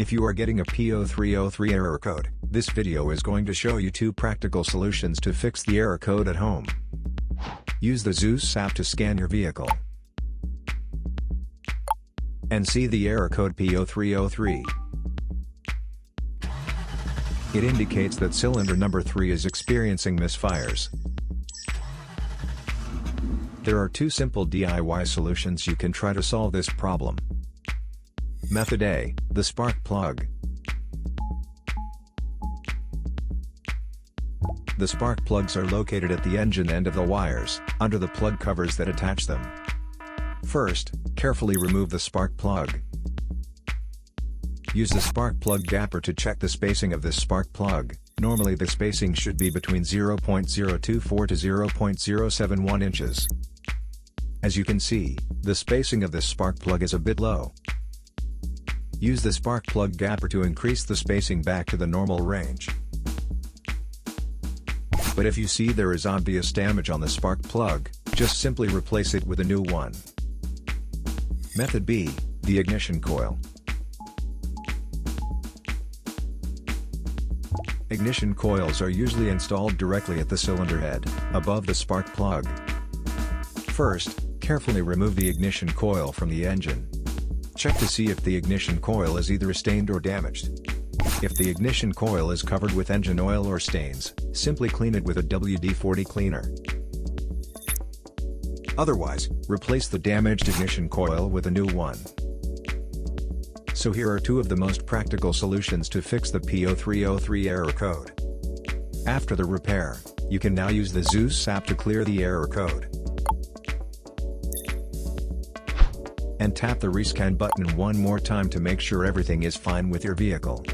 If you are getting a P0303 error code, this video is going to show you 2 practical solutions to fix the error code at home. Use the Zeus app to scan your vehicle and see the error code P0303. It indicates that cylinder number 3 is experiencing misfires. There are 2 simple DIY solutions you can try to solve this problem. Method A, the spark plug. The spark plugs are located at the engine end of the wires, under the plug covers that attach them. First, carefully remove the spark plug. Use the spark plug gapper to check the spacing of this spark plug. Normally the spacing should be between 0.024 to 0.071 inches. As you can see, the spacing of this spark plug is a bit low. Use the spark plug gapper to increase the spacing back to the normal range. But if you see there is obvious damage on the spark plug, just simply replace it with a new one. Method B, the ignition coil. Ignition coils are usually installed directly at the cylinder head, above the spark plug. First, carefully remove the ignition coil from the engine. Check to see if the ignition coil is either stained or damaged. If the ignition coil is covered with engine oil or stains, simply clean it with a WD-40 cleaner. Otherwise, replace the damaged ignition coil with a new one. So here are 2 of the most practical solutions to fix the P0303 error code. After the repair, you can now use the Zeus app to clear the error code. And tap the rescan button one more time to make sure everything is fine with your vehicle.